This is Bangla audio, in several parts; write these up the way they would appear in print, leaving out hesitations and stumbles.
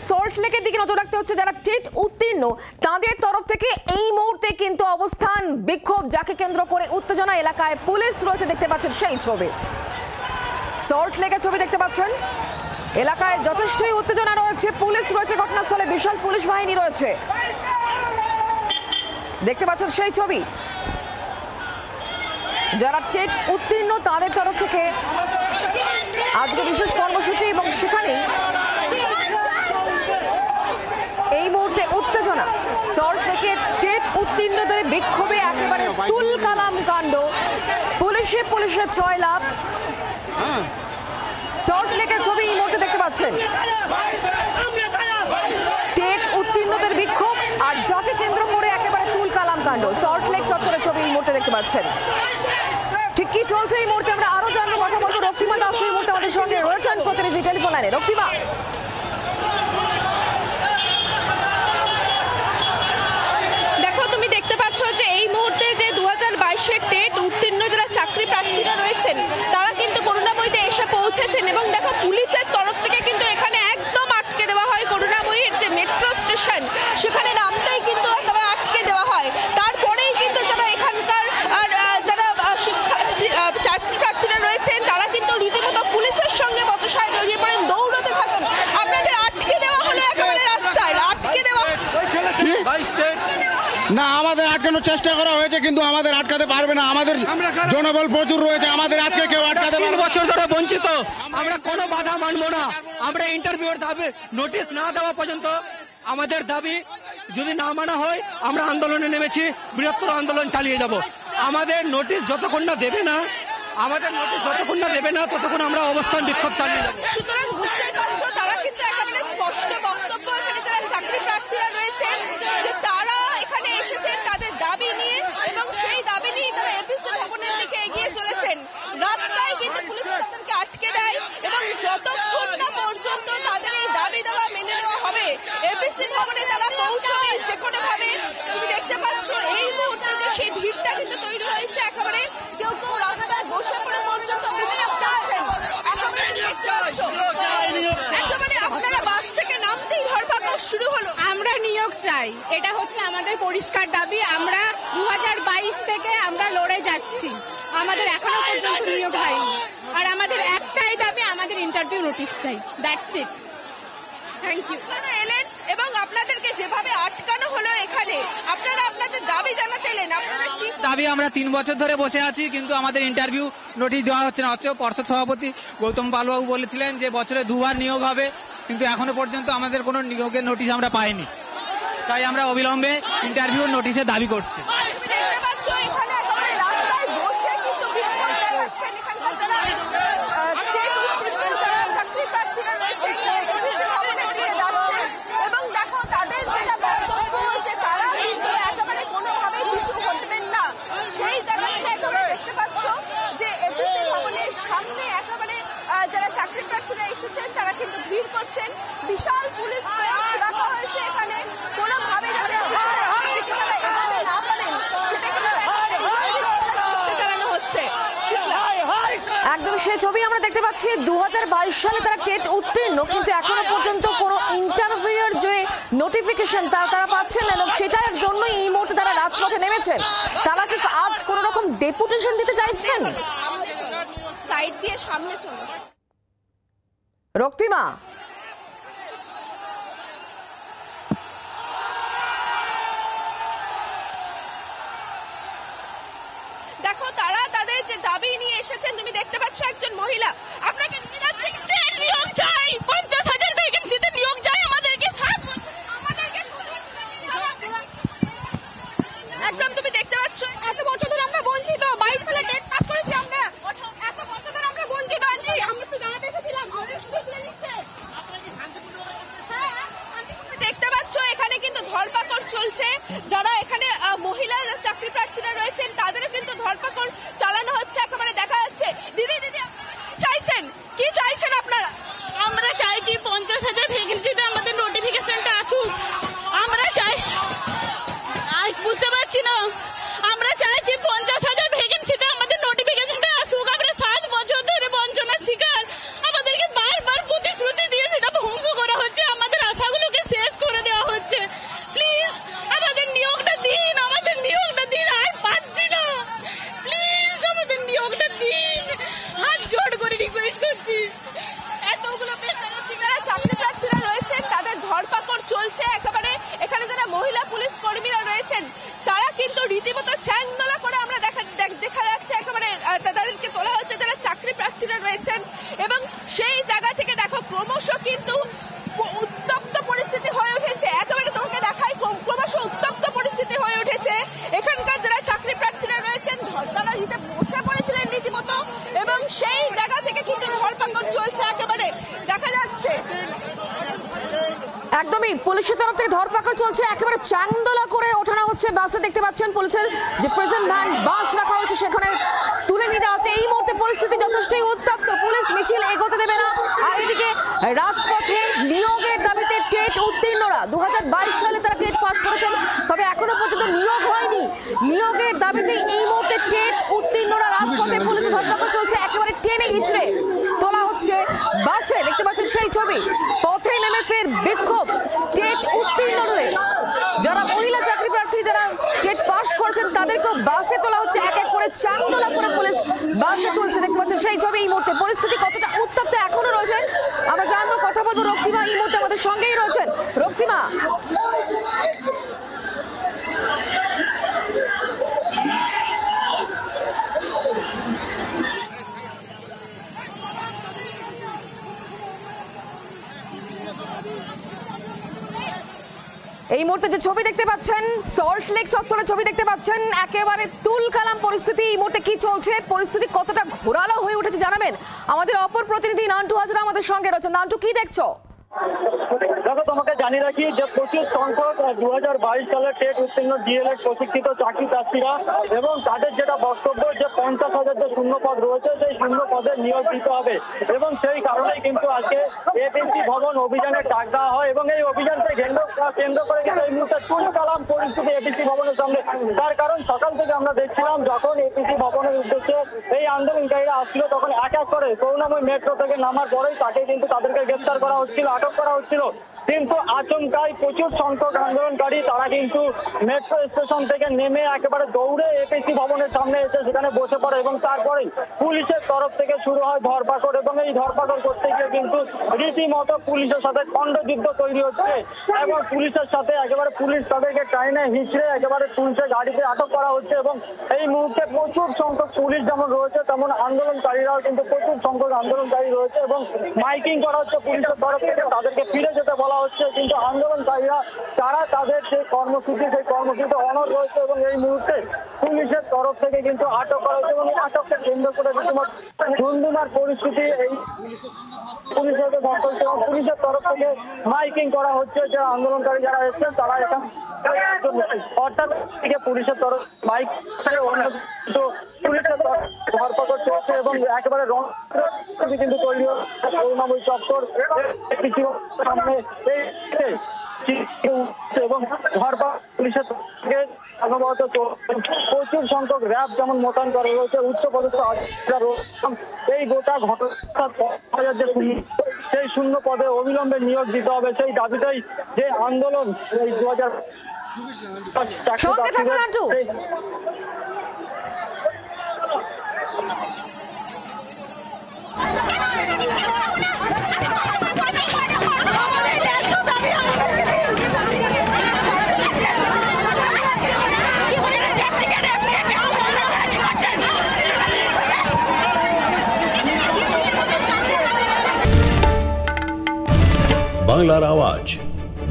সল্ট লেকের দিকে নজর রাখতে হচ্ছে। যারা টেট উত্তীর্ণ তাদের তরফ থেকে এই মুহূর্তে কিন্তু অবস্থান বিক্ষোভ, যাকে কেন্দ্র করে উত্তেজনা। এলাকায় পুলিশ রয়েছে, দেখতে পাচ্ছেন সেই ছবি, সল্ট লেকের ছবি দেখতে পাচ্ছেন। এলাকায় যথেষ্টই উত্তেজনা রয়েছে, পুলিশ রয়েছে ঘটনাস্থলে, বিশাল পুলিশ বাহিনী রয়েছে, দেখতে পাচ্ছেন সেই ছবি। যারা টেট উত্তীর্ণ তাদের তরফ থেকে আজকে বিশেষ কর্মসূচি, এবং সেখানে এই মুহূর্তে উত্তেজনা। সল্ট লেকে টেট উত্তীর্ণদের বিক্ষোভে একেবারে তুলকালাম কাণ্ড, পুলিশের 6 লাভ। সল্ট লেকের ছবি এই মুহূর্তে দেখতে পাচ্ছেন, টেট উত্তীর্ণদের বিক্ষোভ আর যাকে কেন্দ্র করে একেবারে তুলকালাম কাণ্ড। সল্ট লেক চত্বরের ছবি এই মুহূর্তে দেখতে পাচ্ছেন। ঠিক কি চলছে এই মুহূর্তে আমরা আরো জানবো, কথা বলবো। রক্তিমা দাস এই মুহূর্তে আমাদের সঙ্গে রয়েছেন, প্রতিনিধি টেলিফোন লাইনে। রক্তিমা, দেখো তুমি দেখতে পাচ্ছ যে এই মুহূর্তে যে 2022-এর টেট উত্তীর্ণ যারা চাকরি প্রার্থীরা রয়েছেন তারা কিন্তু করুণাময়ীতে এসে পৌঁছেছেন, এবং দেখো পুলিশের তরফ থেকে কিন্তু এখানে একদম আটকে দেওয়া হয়। করুণাময়ীর যে মেট্রো স্টেশন সেখানে নামতেই কিন্তু একেবারে আটকে দেওয়া হয়। তারপরেই কিন্তু যারা এখানকার যারা শিক্ষার্থী চাকরি প্রার্থীরা রয়েছেন তারা কিন্তু রীতিমতো পুলিশের সঙ্গে বচসায় জড়িয়ে পড়েন, দৌড়তে থাকেন। আপনাদের আটকে দেওয়া হলো একেবারে রাস্তায়, আটকে দেওয়া না, আমাদের আটকানোর চেষ্টা করা হয়েছে কিন্তু আমাদের আটকাতে পারবে না। আমাদের জনবল প্রচুর রয়েছে, আমাদের আজকে কেউ আটকাতে পারবে না। বছর ধরে বঞ্চিত, আমরা কোনো বাধা মানবো না। আমরা ইন্টারভিউর দাবি নোটিশ না দেওয়া পর্যন্ত আমাদের দাবি যদি না মানা হয় আমরা আন্দোলনে নেমেছি, বৃহত্তর আন্দোলন চালিয়ে যাব। আমাদের নোটিশ যতক্ষণ না দেবে না ততক্ষণ আমরা অবস্থান বিক্ষোভ চালিয়ে যাব। সুতরাং বুঝতেই পারছো তারা কিন্তু একেবারে স্পষ্ট বক্তব্য, এখানে যারা চাকরি প্রার্থীরা রয়েছেন যে তারা এখানে এসেছেন তাদের দাবি নিয়ে, এবং সেই দাবি নিয়ে তারা এপিসি ভবনের দিকে এগিয়ে চলেছেন। রাস্তায় কিন্তু পুলিশ তাদেরকে আটকে দেয়, এবং যতক্ষণ না পর্যন্ত তাদের এই দাবি দেওয়া মেনে নেওয়া হবে এপিসি ভবনে তারা পৌঁছবে যে কোনো ভাবে। তুমি দেখতে পাচ্ছ এই মুহূর্তে যে সেই ভিড়টা কিন্তু তৈরি হয়েছে, একেবারে কেউ কেউ রাস্তায় বসে পড়ে পর্যন্ত বিক্ষোভ করছেন। একেবারে আপনারা বাস থেকে নামতেই ধরপাকড় শুরু হলো। আমরা নিয়োগ চাই, এটা হচ্ছে আমাদের পরিষ্কার দাবি। আমরা 2022 থেকে আমরা লড়ে যাচ্ছি, আমাদের এখনো পর্যন্ত নিয়োগ হয়নি। আর আমাদের একটাই দাবি, আমাদের ইন্টারভিউ নোটিশ চাই, দ্যাটস ইট। Thank you. আপনারা এলেন এবং আপনাদেরকে যেভাবে আটকানো হলো এখানে, আপনারা আপনাদের দাবি জানাতে এলেন, আপনারা কি দাবি? আমরা 3 বছর ধরে বসে আছি কিন্তু আমাদের ইন্টারভিউ নোটিশ দেওয়া হচ্ছে না। অথচ পর্ষদ সভাপতি গৌতম পালবাবু বলেছিলেন যে বছরে 2 বার নিয়োগ হবে, কিন্তু এখনো পর্যন্ত আমাদের কোনো নিয়োগের নোটিশ আমরা পাইনি। তাই আমরা অবিলম্বে ইন্টারভিউ নোটিশের দাবি করছি। দেখতে পাচ্ছ এখানে একেবারে রাস্তায় বসে কিন্তু বিক্ষোভ দেখাচ্ছেন এখানকার যারা টেট উত্তীর্ণ যারা চাকরি প্রার্থীরা রয়েছেন, এপিসি ভবনের দিকে যাচ্ছেন। এবং দেখো তাদের যেটা বক্তব্য যে তারা কিন্তু একেবারে কোনোভাবেই পিছু হটবেন না। সেই জায়গাটাতে একেবারে দেখতে পাচ্ছ যে এপিসি ভবনের সামনে একেবারে যারা চাকরি প্রার্থীরা এসেছেন তারা কিন্তু ভিড় করছেন। বিশাল পুলিশ ফোর্স রাখা হয়েছে এখানে, কোনোভাবে যাতে তারা এগোতে না পারেন সেটা কিন্তু চেষ্টা চালানো হচ্ছে। একদম সেই ছবি আমরা দেখতে পাচ্ছি। 2022 সালে তারা টেট উত্তীর্ণ, কিন্তু এখনো পর্যন্ত কোনো ইন্টারভিউয়ের যে নোটিফিকেশন তারা পাচ্ছেন না, এবং সেটার জন্য এই মুহূর্তে তারা রাজপথে নেমেছেন। তারা কি আজ কোনো রকম ডেপুটেশন দিতে চাইছেন? সাইড দিয়ে সামনে চলো। রক্তিমা, দেখো তারা তাদের যে দাবি নিয়ে এসেছেন, তুমি দেখতে পাচ্ছ একজন মহিলা আপনাকে নিয়ে যাচ্ছে, নিয়োগ চাই, 50,000 ভ্যাকেন্সিতে নিয়োগ চাই আমাদেরকে, একদম তুমি দেখতে পাচ্ছ এত বছর ধরে আমরা বঞ্চিত। 22 সালে টেট পাস করেছি আমরা, এত বছর ধরে আমরা বঞ্চিত আছি। আমরা তো জানাতে এসেছিলাম, আমাদের সুযোগ ছিল নিচ্ছে। দেখতে পাচ্ছ এখানে কিন্তু ধরপাকড় চলছে। যারা এখানে মহিলা চাকরি প্রার্থীরা রয়েছেন তাদেরও কিন্তু ধরপাকড় চালানো হচ্ছে, একেবারে দেখা যাচ্ছে। দিদি চাইছেন কি চাইছেন আপনারা? আমরা চাইছি 50,000 ভ্যাকেন্সিতে আমাদের নোটিফিকেশনটা আসুক। আমরা চাই, বুঝতে পারছি না, আমরা চাইছি 50,000 ভ্যাকেন্সিতে আমাদের নোটিফিকেশনটা আসুক। আমরা 7 বছর ধরে বঞ্চনার শিকার, আমাদেরকে বারবার প্রতিশ্রুতি দিয়ে সেটা ভঙ্গ করা হচ্ছে। আমাদের আশাগুলো রয়েছেন তারা কিন্তু রীতিমতো চ্যাংদোলা করে আমরা দেখা যাচ্ছে একেবারে তাদেরকে তোলা হচ্ছে যারা চাকরি প্রার্থীরা রয়েছেন এবং সেই জায়গা থেকে দেখো ক্রমশ কিন্তু উত্তপ্ত পরিস্থিতি হয়ে উঠেছে। একেবারে তোমাকে দেখাই ক্রমশ উত্তপ্ত পরিস্থিতি হয়ে উঠেছে। এখানকার যারা চাকরি প্রার্থীরা রয়েছেন ধর্মতলা দিতে বসে পড়েছিলেন রীতিমতো এবং সেই জায়গা থেকে কিন্তু ধরপাকড় চলছে একেবারে দেখা যাচ্ছে। একদমই পুলিশের তরফ থেকে ধরপাকড় চলছে, একেবারে চাংদোলা করে ওঠানো হচ্ছে বাসে। দেখতে পাচ্ছেন পুলিশের যে প্রেজেন্ট ভ্যান বাস রাখা হচ্ছে সেখানে তুলে নিয়ে যাওয়া হচ্ছে। এই মুহূর্তে পরিস্থিতি যথেষ্টই উত্তপ্ত, পুলিশ মিছিল এগোতে দেবে না। আর এদিকে রাজপথে নিয়োগের দাবিতে টেট উত্তীর্ণরা 2022 সালে তারা টেট পাস করেছেন, তবে এখনো পর্যন্ত নিয়োগ হয়নি। নিয়োগের দাবিতে এই মুহূর্তে টেট উত্তীর্ণরা রাজপথে, পুলিশের ধরপাকড় চলছে, একেবারে টেনে হিচড়ে তোলা হচ্ছে বাসে। দেখতে পাচ্ছেন সেই ছবি, পথে নেমে ফের বিক্ষোভ টেট উত্তীর্ণদের। যারা মহিলা চাকরি প্রার্থী যারা টেট পাস করেছেন তাদেরকেও বাসে তোলা হচ্ছে, এক এক করে চাংদোলা করে পুলিশ বাসে তুলছে। দেখতে পাচ্ছেন সেই ছবি। এই মুহূর্তে পরিস্থিতি কতটা উত্তপ্ত এখনো রয়েছে আমরা জানবো, কথা বলবো। রক্তিমা এই মুহূর্তে আমাদের সঙ্গেই রয়েছেন। রক্তিমা, এই মুহূর্তে যে ছবি দেখতে পাচ্ছেন সল্ট লেক চত্বরের ছবি দেখতে পাচ্ছেন, একেবারে তুলকালাম পরিস্থিতি। এই মুহূর্তে কি চলছে, পরিস্থিতি কতটা ঘোরালো হয়ে উঠেছে জানাবেন আমাদের অপর প্রতিনিধি নান্টু হাজরা আমাদের সঙ্গে রয়েছেন। নান্টু, কি দেখছো? দেখো, তোমাকে জানিয়ে রাখি যে প্রচুর সংখ্যক 2022 সালের টেট উত্তীর্ণ ডিএলএড প্রশিক্ষিত চাকরি প্রার্থীরা এবং তাদের যেটা বক্তব্য যে 50,000 যে শূন্য পদ রয়েছে সেই শূন্য পদে নিয়োগ দিতে হবে এবং সেই কারণেই কিন্তু আজকে এপিসি ভবন অভিযানের ডাক দেওয়া হয় এবং এই অভিযানকে কেন্দ্র করে কিন্তু এই মুহূর্তে তুলকালাম পরিস্থিতি এপিসি ভবনের সামনে। তার কারণ সকাল থেকে আমরা দেখছিলাম যখন এপিসি ভবনের উদ্দেশ্যে এই আন্দোলনকারীরা আসছিল তখন এক এক করে করুণাময় মেট্রো থেকে নামার পরেই তাকে কিন্তু তাদেরকে গ্রেফতার করা হচ্ছিল, আটক করা হচ্ছিল। কিন্তু আচমকাই প্রচুর সংখ্যক আন্দোলনকারী তারা কিন্তু মেট্রো স্টেশন থেকে নেমে একেবারে দৌড়ে এপিসি ভবনের সামনে এসে সেখানে বসে পড়ে এবং তারপরেই পুলিশের তরফ থেকে শুরু হয় ধরপাকড় এবং এই ধরপাকড় করতে গিয়ে কিন্তু রীতিমতো পুলিশের সাথে খণ্ডযুদ্ধ তৈরি হচ্ছে এবং পুলিশের সাথে একেবারে পুলিশ তাদেরকে টাইনে হিঁচড়ে একেবারে পুলিশের গাড়িতে আটক করা হচ্ছে এবং এই মুহূর্তে প্রচুর সংখ্যক পুলিশ যেমন রয়েছে তেমন আন্দোলনকারীরাও কিন্তু প্রচুর সংখ্যক আন্দোলনকারী রয়েছে এবং মাইকিং করা হচ্ছে পুলিশের তরফ থেকে, তাদেরকে ফিরে যেতে বলা হচ্ছে। কিন্তু আন্দোলনকারীরা তারা তাদের যে কর্মসূচি সেই কর্মসূচিতে অনড় রয়েছে এবং এই মুহূর্তে পুলিশের তরফ থেকে কিন্তু আটক করা হচ্ছে এবং আটককে কেন্দ্র করে রীতিমতো ধুমধুমার পরিস্থিতি এই পুলিশের চলছে এবং পুলিশের তরফ থেকে মাইকিং করা হচ্ছে যে আন্দোলনকারী যারা এসছেন তারা এখান অর্থাৎ থেকে পুলিশের তরফ মাইক পুলিশের তরফ ধরপাকড় চলছে এবং একেবারে রং কিন্তু তৈরি হচ্ছে করুণাময় চত্বর সামনে এবং ধরপাকড় পুলিশের থেকে সম্ভবত প্রচুর সংখ্যক র্যাব যেমন মোতায়েন করা রয়েছে, উচ্চপদস্থ এই গোটা ঘটনা যে সেই শূন্য পদে অবিলম্বে নিয়োগ দিতে হবে সেই দাবিটাই যে আন্দোলন এই 2000 সঙ্গে থাকুন নান্টু। বাংলার আওয়াজ,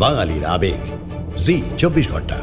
বাঙালির আবেগ, জি 24 ঘন্টা।